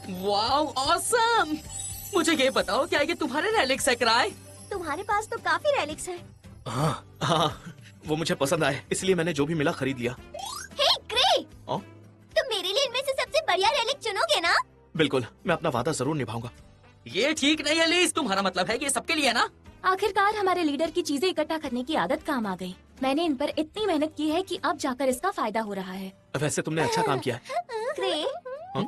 Wow awesome. मुझे ये बताओ, क्या ये तुम्हारे रेलिक्स है क्राई? तुम्हारे पास तो काफी रेलिक्स है। हाँ हाँ, वो मुझे पसंद आए, इसलिए मैंने जो भी मिला खरीद लिया। हे ग्रे, ओ? तुम मेरे लिए इनमें से सबसे बढ़िया रेलिक चुनोगे ना? बिल्कुल, मैं अपना वादा जरूर निभाऊंगा। ये ठीक नहीं है लीज, तुम्हारा मतलब है ये सबके लिए ना? आखिरकार हमारे लीडर की चीजें इकट्ठा करने की आदत काम आ गई। मैंने इन पर इतनी मेहनत की है कि अब जाकर इसका फायदा हो रहा है। वैसे तुमने अच्छा काम किया है। ग्रे, हाँ?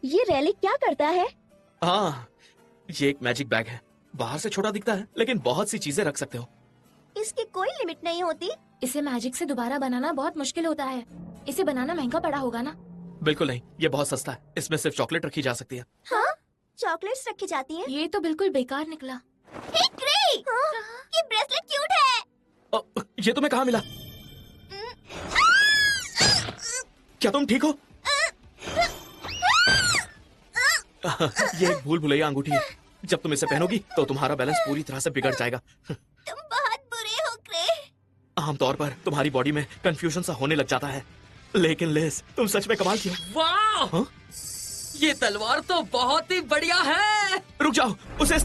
ये रेलिक क्या करता है? हाँ, ये एक मैजिक बैग है। बाहर से छोटा दिखता है, लेकिन बहुत सी चीजें रख सकते हो। इसकी कोई लिमिट नहीं होती। इसे मैजिक से दोबारा बनाना बहुत मुश्किल होता है। इसे बनाना महंगा पड़ा होगा ना? बिल्कुल नहीं, ये बहुत सस्ता है। इसमें सिर्फ चॉकलेट रखी जा सकती है। हाँ, चॉकलेट्स रखी जाती हैं। ये तो बिल्कुल बेकार निकला। हे ग्रे, ये ब्रेसलेट क्यूट है। ये तुम्हें कहाँ मिला? क्या तुम ठीक हो? ये एक भूल भुलैया अंगूठी है। जब तुम इसे पहनोगी तो तुम्हारा बैलेंस पूरी तरह से बिगड़ जाएगा। तुम बहुत बुरे हो ग्रे। आमतौर पर तुम्हारी बॉडी में कंफ्यूजन सा होने लग जाता है, लेकिन लिस, तुम सच में कमाल की हो। वाह, हाँ? ये तलवार तो बहुत ही बढ़िया है। रुक जाओ, उसे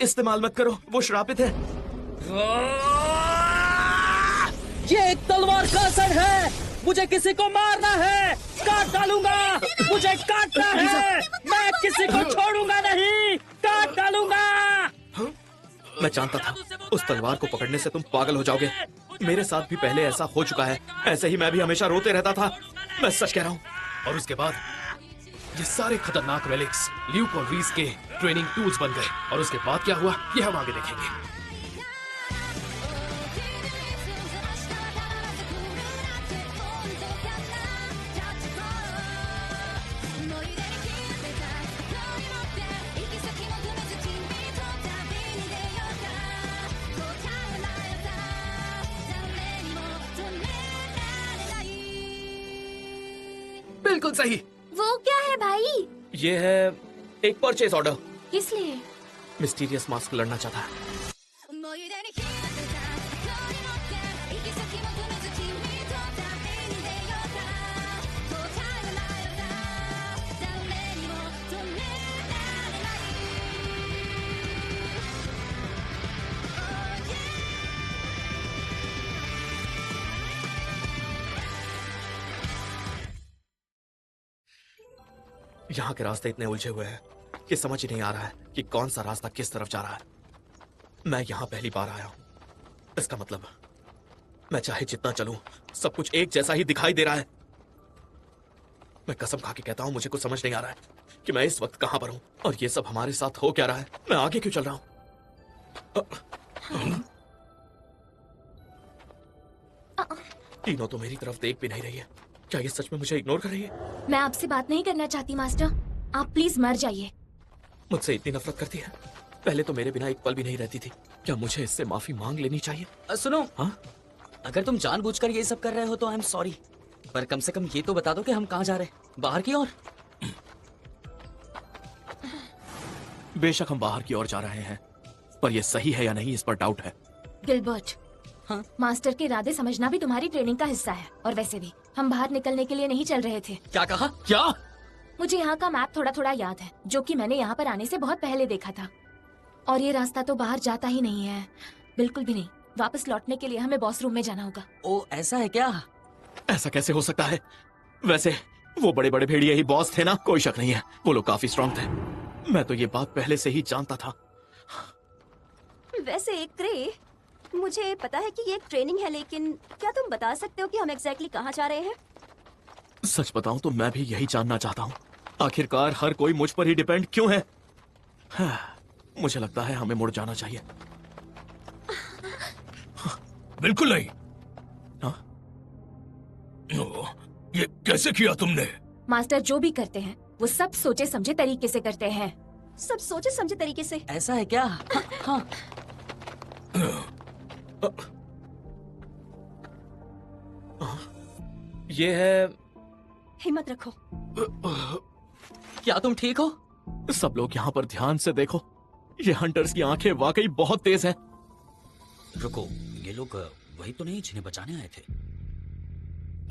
इस्तेमाल मत करो, वो श्रापित है। ये एक तलवार का असर है। मुझे किसी को मारना है, काट डालूंगा। मुझे काटना है, मैं किसी को छोड़ूंगा नहीं, काट डालूंगा। मैं जानता था उस तलवार को पकड़ने से तुम पागल हो जाओगे। मेरे साथ भी पहले ऐसा हो चुका है। ऐसे ही मैं भी हमेशा रोते रहता था। मैं सच कह रहा हूँ। और उसके बाद ये सारे खतरनाक रेलिक्स ल्यूक और रीस के ट्रेनिंग टूल्स बन गए। और उसके बाद क्या हुआ, ये हम आगे देखेंगे। बिल्कुल सही। वो क्या है भाई? ये है एक परचेज ऑर्डर। किस लिए? मिस्टीरियस मास्क लड़ना चाहता है। यहाँ के रास्ते इतने उलझे हुए हैं कि समझ ही नहीं आ रहा है कि कौन सा रास्ता किस तरफ जा रहा है। मैं यहाँ पहली बार आया हूँ। इसका मतलब मैं चाहे जितना चलूं, सब कुछ एक जैसा ही दिखाई दे रहा है। मैं कसम खा के कहता हूँ, मुझे कुछ समझ नहीं आ रहा है कि मैं इस वक्त कहाँ पर हूँ और ये सब हमारे साथ हो क्या रहा है। मैं आगे क्यों चल रहा हूँ? तीनों तो मेरी तरफ देख भी नहीं रही है। क्या ये सच में मुझे इग्नोर कर रही है? मैं आपसे बात नहीं करना चाहती मास्टर। आप प्लीज मर जाइए। मुझसे इतनी नफरत करती है? पहले तो मेरे बिना एक पल भी नहीं रहती थी। क्या मुझे इससे माफी मांग लेनी चाहिए? सुनो, हाँ? अगर तुम जानबूझकर ये सब कर रहे हो तो आई एम सॉरी, पर कम से कम ये तो बता दो कि हम कहाँ जा रहे हैं। बाहर की ओर? बेशक हम बाहर की ओर जा रहे हैं, पर यह सही है या नहीं इस पर डाउट है। गिलबर्ट, हाँ? मास्टर के इरादे समझना भी तुम्हारी ट्रेनिंग का हिस्सा है। और वैसे भी हम बाहर निकलने के लिए नहीं चल रहे थे। क्या कहा? क्या? मुझे यहाँ का मैप थोड़ा थोड़ा याद है, जो कि मैंने यहाँ पर आने से बहुत पहले देखा था। और ये रास्ता तो बाहर जाता ही नहीं है, बिल्कुल भी नहीं। वापस लौटने के लिए हमें बॉस रूम में जाना होगा। ओ, ऐसा है क्या? ऐसा कैसे हो सकता है? वैसे वो बड़े बड़े भेड़िए ही बॉस थे ना, कोई शक नहीं है। वो लोग काफी स्ट्रांग थे। मैं तो ये बात पहले से ही जानता था। वैसे एक ग्रे, मुझे पता है कि ये एक ट्रेनिंग है, लेकिन क्या तुम बता सकते हो कि हम एग्जैक्टली कहाँ जा रहे हैं? सच बताऊं तो मैं भी यही जानना चाहता हूँ। आखिरकार हर कोई मुझ पर ही डिपेंड क्यों है? मुझे लगता है हमें मुड़ जाना चाहिए। बिल्कुल नहीं। हाँ? ये कैसे किया तुमने? मास्टर जो भी करते हैं वो सब सोचे समझे तरीके से करते हैं। सब सोचे समझे तरीके से। ऐसा है क्या? हाँ, हाँ। ये है। हिम्मत रखो। क्या तुम ठीक हो? सब लोग यहाँ पर ध्यान से देखो। ये हंटर्स की आंखें वाकई बहुत तेज हैं। रुको, ये लोग वही तो नहीं जिन्हें बचाने आए थे?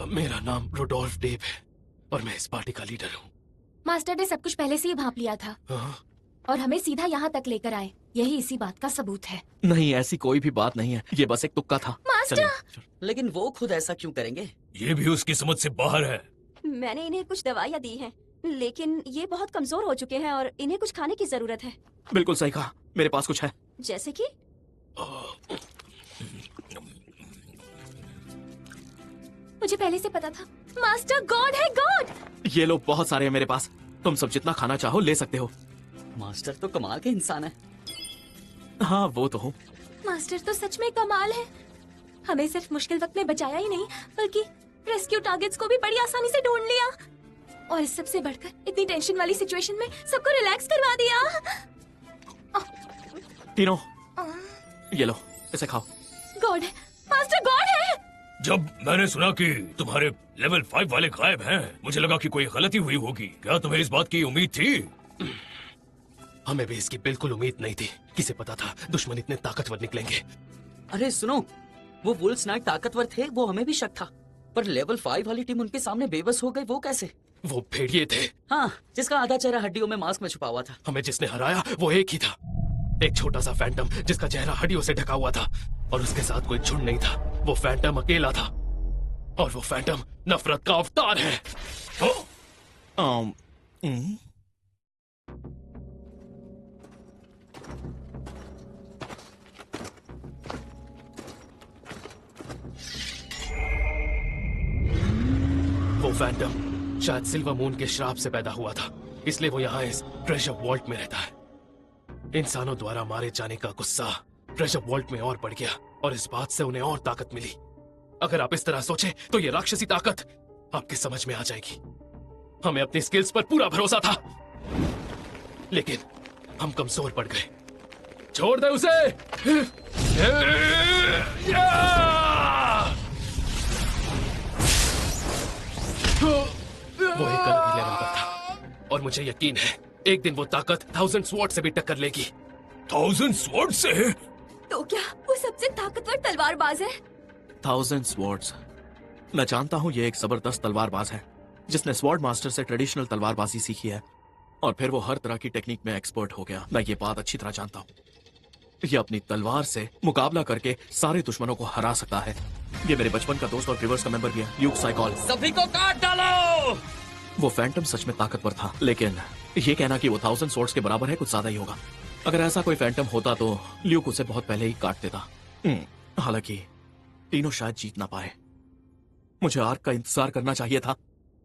मेरा नाम रुडोल्फ डेव है। और मैं इस पार्टी का लीडर हूँ। मास्टर ने सब कुछ पहले से ही भांप लिया था हाँ? और हमें सीधा यहाँ तक लेकर आए। यही इसी बात का सबूत है। नहीं, ऐसी कोई भी बात नहीं है, ये बस एक तुक्का था। मास्टर! चलिए। लेकिन वो खुद ऐसा क्यों करेंगे? ये भी उसकी समझ से बाहर है। मैंने इन्हें कुछ दवाइयाँ दी हैं, लेकिन ये बहुत कमजोर हो चुके हैं और इन्हें कुछ खाने की जरूरत है। बिल्कुल सही कहा, मेरे पास कुछ है। जैसे कि मुझे पहले से पता था। मास्टर गॉड है, गॉड! ये लो, बहुत सारे हैं मेरे पास। तुम सब जितना खाना चाहो ले सकते हो। मास्टर तो कमाल के इंसान है। हाँ, वो तो हूँ। मास्टर तो सच में कमाल है। हमें सिर्फ मुश्किल वक्त में बचाया ही नहीं, बल्कि रेस्क्यू टारगेट्स को भी बड़ी आसानी से ढूंढ लिया। और इस सबसे बढ़कर इतनी टेंशन वाली सिचुएशन में सबको रिलैक्स करवा दिया। तीनों, ये लो, इसे खाओ। गॉड है, मास्टर गॉड है। जब मैंने सुना कि तुम्हारे लेवल 5 वाले गायब हैं, मुझे लगा कि कोई गलती हुई होगी। क्या तुम्हें इस बात की उम्मीद थी? हमें भी इसकी बिल्कुल उम्मीद नहीं थी। किसे पता था दुश्मन इतने ताकतवर निकलेंगे। अरे सुनो, वो वुल्फ नाइट ताकतवर थे, वो हमें भी शक था। पर लेवल 5 वाली टीम उनके सामने बेबस हो गई, वो कैसे? वो भेड़िए थे। हाँ, जिसका आधा चेहरा हड्डियों में मास्क में छुपा हुआ था। हमें जिसने हराया वो एक ही था, एक छोटा सा फैंटम जिसका चेहरा हड्डियों से ढका हुआ था। और उसके साथ कोई झुंड नहीं था, वो फैंटम अकेला था। और वो फैंटम नफरत का अवतार है। वो फैंटम शायद सिल्वर मून के श्राप से पैदा हुआ था, इसलिए वो यहाँ इस ट्रेजर वॉल्ट में रहता है। इंसानों द्वारा मारे जाने का गुस्सा ट्रेजर वॉल्ट में और बढ़ गया और इस बात से उन्हें और ताकत मिली। अगर आप इस तरह सोचें तो ये राक्षसी ताकत आपकी समझ में आ जाएगी। हमें अपनी स्किल्स पर पूरा भरोसा था, लेकिन हम कमजोर पड़ गए। छोड़ दे उसे। वो एक अलग ही लेवल पर था और मुझे यकीन है एक दिन वो ताकत 1000 स्वॉर्ड से भी टक्कर लेगी। 1000 स्वॉर्ड से? तो क्या वो सबसे ताकतवर तलवारबाज है? 1000 स्वॉर्ड्स। मैं जानता हूँ ये एक जबरदस्त तलवारबाज है जिसने स्वॉर्ड मास्टर से ट्रेडिशनल तलवारबाजी सीखी है और फिर वो हर तरह की टेक्निक में एक्सपर्ट हो गया। मैं ये बात अच्छी तरह जानता हूँ। ये अपनी तलवार से मुकाबला करके सारे दुश्मनों को हरा सकता है। ये मेरे बचपन का दोस्त और रिवर्स का मेंबर भी है, ल्यूक साइकॉल। सभी को काट डालो। वो फैंटम सच में ताकतवर था, लेकिन ये कहना कि वो 1000 स्वॉर्ड्स के बराबर है कुछ ज्यादा ही होगा। अगर ऐसा कोई फैंटम होता तो ल्यूक उसे बहुत पहले ही काट देता। हालांकि तीनों शायद जीत ना पाए। मुझे आर्क का इंतजार करना चाहिए था।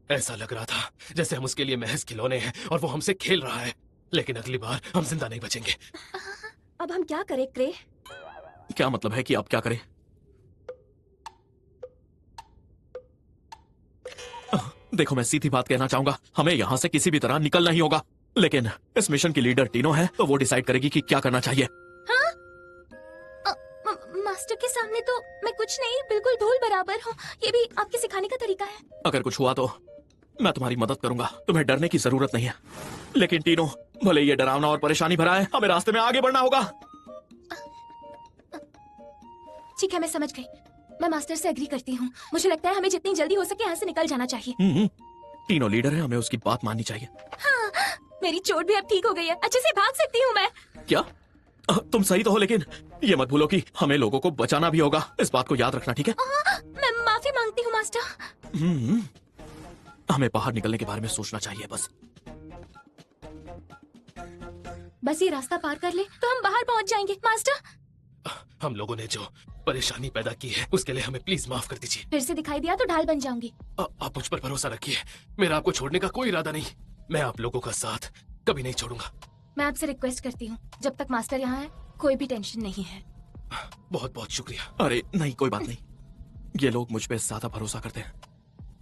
ऐसा लग रहा था जैसे हम उसके लिए महज खिलौने हैं और वो हमसे खेल रहा है, लेकिन अगली बार हम जिंदा नहीं बचेंगे। अब हम क्या करें क्रे? क्या मतलब है कि अब क्या करें? देखो, मैं सीधी बात कहना चाहूंगा, हमें यहाँ से किसी भी तरह निकलना ही होगा। लेकिन इस मिशन की लीडर टीनो है, तो वो डिसाइड करेगी कि क्या करना चाहिए। हाँ? मास्टर के सामने तो मैं कुछ नहीं, बिल्कुल धूल बराबर हूँ। ये भी आपके सिखाने का तरीका है। अगर कुछ हुआ तो मैं तुम्हारी मदद करूंगा, तुम्हें डरने की जरूरत नहीं है। लेकिन टीनो, भले ये डरावना और परेशानी भरा है, हमें रास्ते में आगे बढ़ना होगा। ठीक है, मैं समझ गई। मैं मास्टर से एग्री करती हूँ। मुझे लगता है हमें जितनी जल्दी हो सके यहाँ से निकल जाना चाहिए। टीनो लीडर है, हमें उसकी बात माननी चाहिए। हाँ, मेरी चोट भी अब ठीक हो गई है, अच्छे से भाग सकती हूँ मैं। क्या? तुम सही तो हो, लेकिन ये मत भूलो कि हमें लोगों को बचाना भी होगा। इस बात को याद रखना, ठीक है? मैं माफी मांगती हूँ मास्टर। हमें बाहर निकलने के बारे में सोचना चाहिए बस। बस ये रास्ता पार कर ले तो हम बाहर पहुँच जाएंगे। मास्टर, हम लोगों ने जो परेशानी पैदा की है उसके लिए हमें प्लीज माफ कर दीजिए। फिर से दिखाई दिया तो ढाल बन जाऊंगी। आप मुझ पर भरोसा रखिए, मेरा आपको छोड़ने का कोई इरादा नहीं। मैं आप लोगों का साथ कभी नहीं छोड़ूंगा। मैं आपसे रिक्वेस्ट करती हूँ, जब तक मास्टर यहाँ है कोई भी टेंशन नहीं है। बहुत बहुत शुक्रिया। अरे नहीं, कोई बात नहीं। ये लोग मुझ पे ज्यादा भरोसा करते हैं।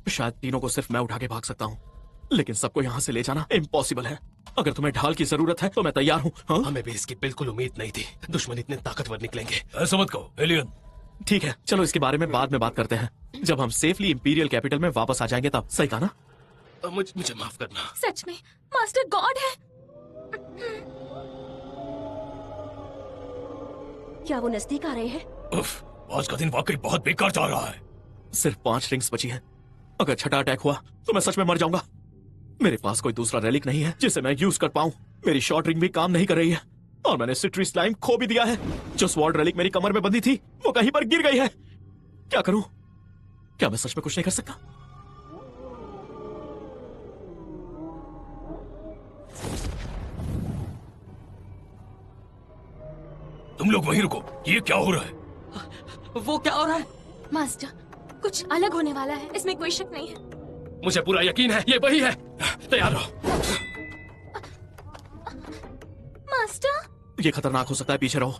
शायद तीनों को सिर्फ मैं उठा के भाग सकता हूँ, लेकिन सबको यहाँ से ले जाना इम्पॉसिबल है। अगर तुम्हें ढाल की जरूरत है तो मैं तैयार हूँ। हाँ? हमें भी इसकी बिल्कुल उम्मीद नहीं थी। दुश्मन इतने ताकतवर निकलेंगे। ऐसा मत कहो एलियन। ठीक है, चलो इसके बारे में बाद में बात करते हैं, जब हम सेफली इंपीरियल कैपिटल में वापस आ जाएंगे तब। सही कहा ना? मुझे माफ करना। सच में मास्टर गॉड है। क्या वो नजदीक आ रहे हैं? उफ, आज का दिन वाकई बहुत बेकार जा रहा है। सिर्फ 5 रिंग्स बची हैं। अगर छठा अटैक हुआ तो मैं सच में मर जाऊंगा। मेरे पास कोई दूसरा रेलिक नहीं है जिसे मैं यूज कर पाऊं। मेरी शॉर्ट रिंग भी काम नहीं कर रही है और मैंने सिट्री स्लाइम खो भी दिया है। जो स्वॉर्ड रेलिक मेरी कमर में बंधी थी वो कहीं पर गिर गई है। क्या करूं? क्या मैं सच में कुछ नहीं कर सकता? तुम लोग वहीं रुको। ये क्या हो रहा है? वो क्या हो रहा है? मास्टर, कुछ अलग होने वाला है, इसमें कोई शक नहीं है। मुझे पूरा यकीन है ये वही है। तैयार रहो। मास्टर, ये खतरनाक हो सकता है, पीछे रहो।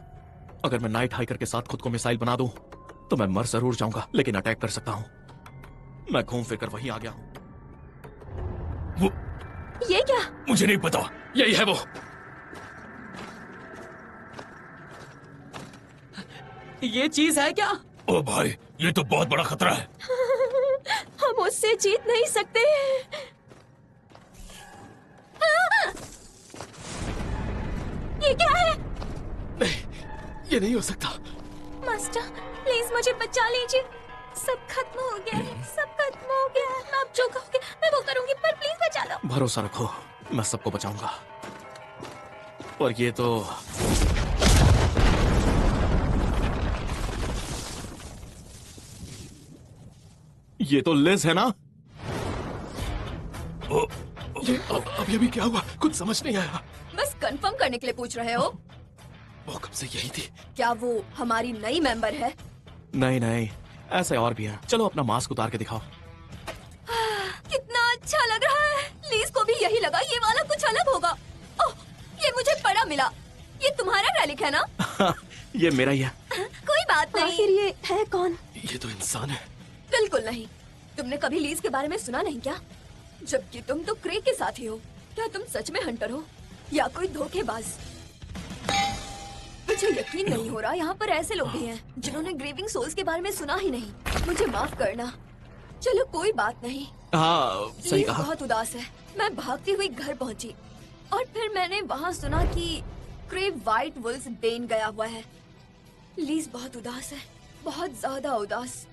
अगर मैं नाइट हाइकर के साथ खुद को मिसाइल बना दूं तो मैं मर जरूर जाऊंगा, लेकिन अटैक कर सकता हूं। मैं घूम फिर कर वहीं आ गया हूं। वो ये क्या? मुझे नहीं पता। यही है वो। ये चीज है क्या? ओ भाई, ये तो बहुत बड़ा खतरा है। हम उससे जीत नहीं सकते। ये क्या है? ये नहीं हो सकता। मास्टर, प्लीज मुझे बचा लीजिए। सब खत्म हो गया है, सब खत्म हो गया है। आप जो कहोगे मैं वो करूंगी, पर प्लीज बचा लो। भरोसा रखो, मैं सबको बचाऊंगा। पर ये तो लिज है ना? ये अभी अभी क्या हुआ? कुछ समझ नहीं आया। बस कंफर्म करने के लिए पूछ रहे हो? वो कब से यही थी। क्या वो हमारी नई मेंबर है? नहीं नहीं, ऐसे और भी है। चलो अपना मास्क उतार के दिखाओ। कितना अच्छा लग रहा है। लीज को भी यही लगा ये वाला कुछ अलग होगा। ओह, ये मुझे बड़ा मिला। ये तुम्हारा रेलिक है ना? ये मेरा ही है। कोई बात नहीं। आखिर ये है कौन? ये तो इंसान है। बिल्कुल नहीं। तुमने कभी लीज के बारे में सुना नहीं क्या? जबकि तुम तो क्रे के साथ ही हो। क्या तुम सच में हंटर हो या कोई धोखेबाज? मुझे यकीन नहीं हो रहा यहाँ पर ऐसे लोग भी हैं जिन्होंने ग्रीविंग सोल्स के बारे में सुना ही नहीं। मुझे माफ करना। चलो कोई बात नहीं। हाँ, सही लीज कहा। बहुत उदास है। मैं भागती हुई घर पहुँची और फिर मैंने वहाँ सुना कि क्रे व्हाइट वुल्स डेन गया हुआ है। लीज बहुत उदास है, बहुत ज्यादा उदास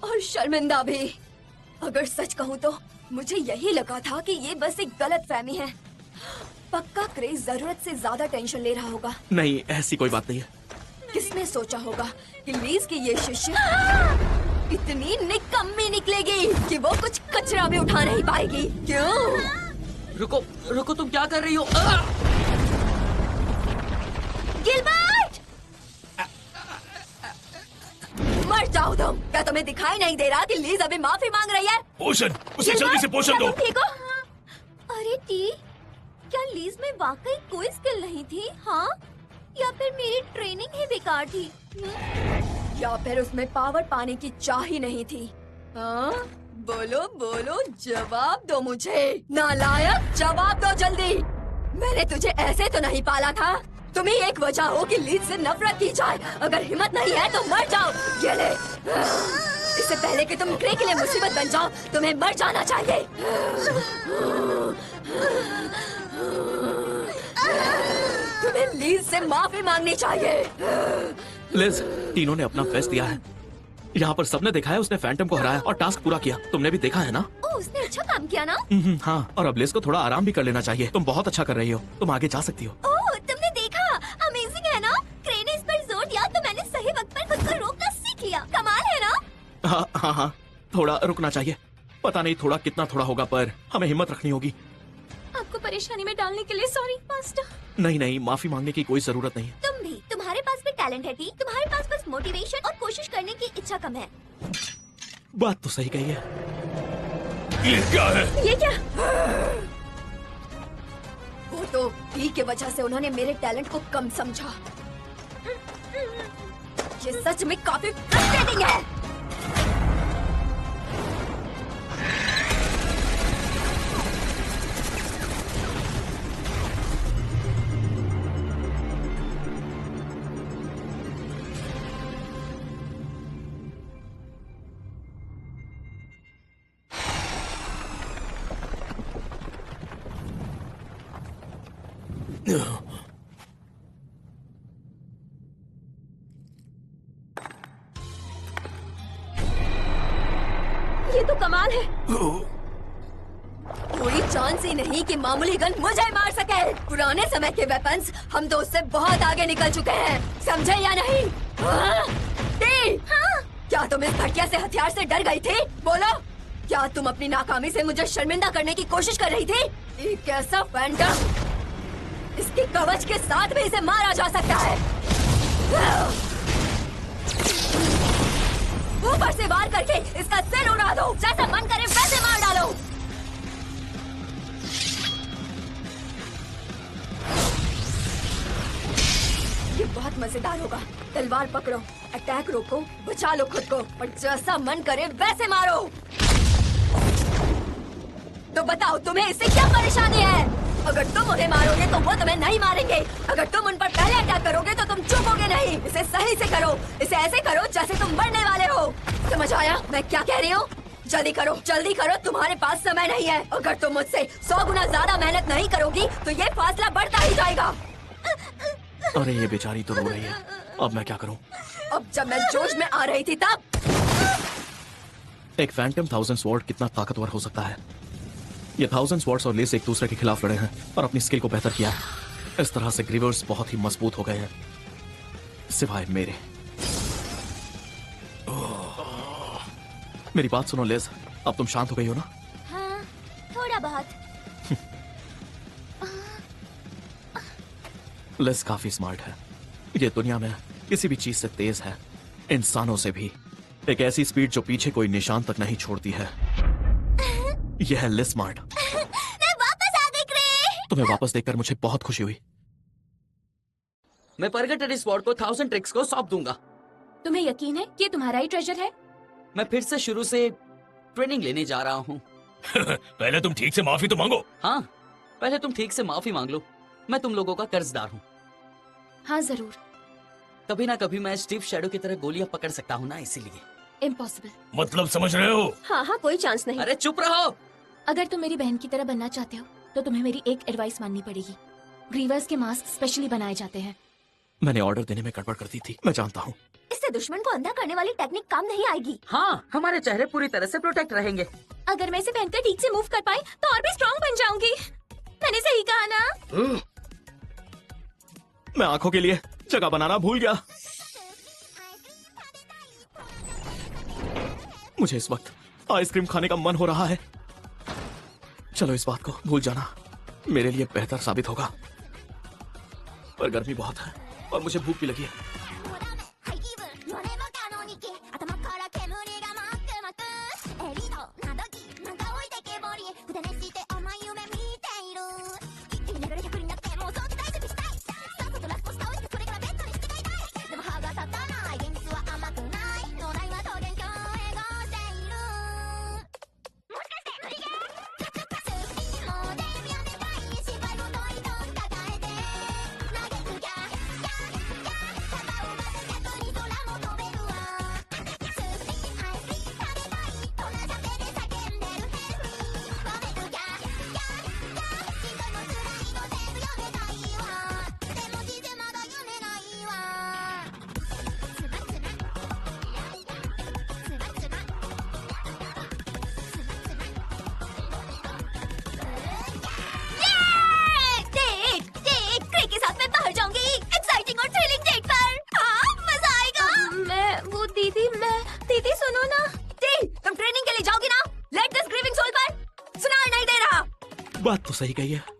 और शर्मिंदा भी। अगर सच कहूँ तो मुझे यही लगा था कि ये बस एक गलतफहमी है। पक्का क्रेज जरूरत से ज्यादा टेंशन ले रहा होगा। नहीं, ऐसी कोई बात नहीं है। किसने सोचा होगा कि लीज की ये शिष्य इतनी निकम्मी निकलेगी कि वो कुछ कचरा भी उठा नहीं पाएगी। क्यों? रुको रुको, तुम क्या कर रही हो? गिलबर्ट! मर जाओ तुम। क्या तुम्हें दिखाई नहीं दे रहा कि लीज अभी माफी मांग रही है? पोषण, उसे जल्दी से पोषण दो। ठीक हो? अरे टी, क्या लीज में वाकई कोई स्किल नहीं थी? हाँ, या फिर मेरी ट्रेनिंग ही बेकार थी? या फिर उसमें पावर पाने की चाह ही नहीं थी? हाँ? बोलो बोलो, जवाब दो मुझे। नालायक, जवाब दो जल्दी। मैंने तुझे ऐसे तो नहीं पाला था। तुम ही एक वजह हो कि लीज से नफरत की जाए। अगर हिम्मत नहीं है तो मर जाओ। ये ले। इससे पहले कि तुम क्रे के लिए मुसीबत बन जाओ, तुम्हें मर जाना चाहिए। तुम्हें लीज से माफी मांगनी चाहिए। लिज, तीनों ने अपना बेस्ट दिया है। यहाँ पर सबने देखा है उसने फैंटम को हराया और टास्क पूरा किया। तुमने भी देखा है ना? ओ, उसने अच्छा काम किया ना? हाँ, और अब लिज को थोड़ा आराम भी कर लेना चाहिए। तुम बहुत अच्छा कर रही हो, तुम आगे जा सकती हो। ओह, तुमने देखा? अमेजिंग है ना? क्रे ने इस पर जोर दिया तो मैंने सही वक्त पर खुद को रोकना सीख लिया। कमाल है ना? हाँ हाँ हाँ, थोड़ा रुकना चाहिए। पता नहीं थोड़ा कितना थोड़ा होगा, पर हमें हिम्मत रखनी होगी। आपको परेशानी में डालने के लिए सॉरी मास्टर। नहीं नहीं, माफी मांगने की कोई जरूरत नहीं है। तुम भी, तुम्हारे पास भी टैलेंट है टी। तुम्हारे पास बस मोटिवेशन और कोशिश करने की इच्छा कम है। बात तो सही कही है। ये क्या है? ये क्या? वो तो टी के वजह से उन्होंने मेरे टैलेंट को कम समझा। ये सच में काफी फ्रस्ट्रेटिंग है। ये तो तो कमाल है। कोई चांस ही नहीं कि मामूली गन मुझे मार सके। पुराने समय के वेपन्स हम तो उससे बहुत आगे निकल चुके हैं, समझे या नहीं? हाँ? हाँ? क्या तुम इस घटिया से हथियार से डर गई थी? बोलो, क्या तुम अपनी नाकामी से मुझे शर्मिंदा करने की कोशिश कर रही थी? एक ऐसा फैंटम, इसके कवच के साथ भी इसे मारा जा सकता है। ऊपर से वार करके इसका सिर उड़ा दो, जैसा मन करे वैसे मार डालो। ये बहुत मजेदार होगा। तलवार पकड़ो, अटैक रोको, बचा लो खुद को और जैसा मन करे वैसे मारो। तो बताओ तुम्हें इससे क्या परेशानी है? अगर तुम उन्हें मारोगे तो वो तुम्हें नहीं मारेंगे। अगर तुम उन पर पहले अटैक करोगे तो तुम चुपोगे नहीं। इसे सही से करो, इसे ऐसे करो जैसे तुम मरने वाले हो। समझ आया मैं क्या कह रही हूँ? जल्दी करो, जल्दी करो, तुम्हारे पास समय नहीं है। अगर तुम मुझसे 100 गुना ज्यादा मेहनत नहीं करोगी तो ये फासला बढ़ता ही जाएगा। अरे ये बेचारी तो रो रही है, अब मैं क्या करूं? अब जब मैं जोश में आ रही थी तब। एक फैंटम 1000 स्वॉर्ड कितना ताकतवर हो सकता है? ये 1000 स्वॉर्ड्स और लेस एक दूसरे के खिलाफ लड़े हैं और अपनी स्किल को बेहतर किया है। इस तरह से ग्रीवर्स बहुत ही मजबूत हो गए हैं, सिवाय मेरे। मेरी बात सुनो लेस, अब तुम शांत हो गई हो ना? हाँ, थोड़ा बहुत। लेस काफी स्मार्ट है। ये दुनिया में किसी भी चीज से तेज है, इंसानों से भी। एक ऐसी स्पीड जो पीछे कोई निशान तक नहीं छोड़ती है। यह है लिस स्मार्ट। मैं वापस आ गई क्रे। तुम्हें वापस देखकर मुझे बहुत खुशी हुई। मैं परगेटरी स्वॉर्ड को 1000 ट्रिक्स को सौंप दूंगा। तुम्हें यकीन है कि ये तुम्हारा ही ट्रेजर है? मैं फिर से शुरू से ट्रेनिंग लेने जा रहा हूँ। पहले तुम ठीक से माफी तो मांगो। हाँ, पहले तुम ठीक से माफी मांग लो। मैं तुम लोगों का कर्जदार हूँ। हाँ जरूर। कभी ना कभी मैं स्टीव शैडो की तरह गोलियां पकड़ सकता हूँ ना, इसीलिए। इम्पॉसिबल। मतलब समझ रहे हो? हाँ हाँ, कोई चांस नहीं। अरे चुप रहो। अगर तुम मेरी बहन की तरह बनना चाहते हो तो तुम्हें मेरी एक एडवाइस माननी पड़ेगी। ग्रीवर्स के मास्क स्पेशली बनाए जाते हैं। मैंने ऑर्डर देने में गड़बड़ कर दी थी, मैं जानता हूँ। इससे दुश्मन को अंधा करने वाली टेक्निक काम नहीं आएगी। हाँ, हमारे चेहरे पूरी तरह से प्रोटेक्ट रहेंगे। अगर मैं इसे पहनकर ठीक से मूव कर पाई तो और भी स्ट्रॉन्ग बन जाऊंगी। मैंने सही कहा ना? मैं आंखों के लिए जगह बनाना भूल गया। मुझे इस वक्त आइसक्रीम खाने का मन हो रहा है। चलो इस बात को भूल जाना मेरे लिए बेहतर साबित होगा। पर गर्मी बहुत है और मुझे भूख भी लगी है। दीदी सुनो ना। तुम ट्रेनिंग के लिए जाओगी ना? लेट दिस ग्रीविंग सोल पर सुनाई नहीं दे रहा। बात तो सही कही है।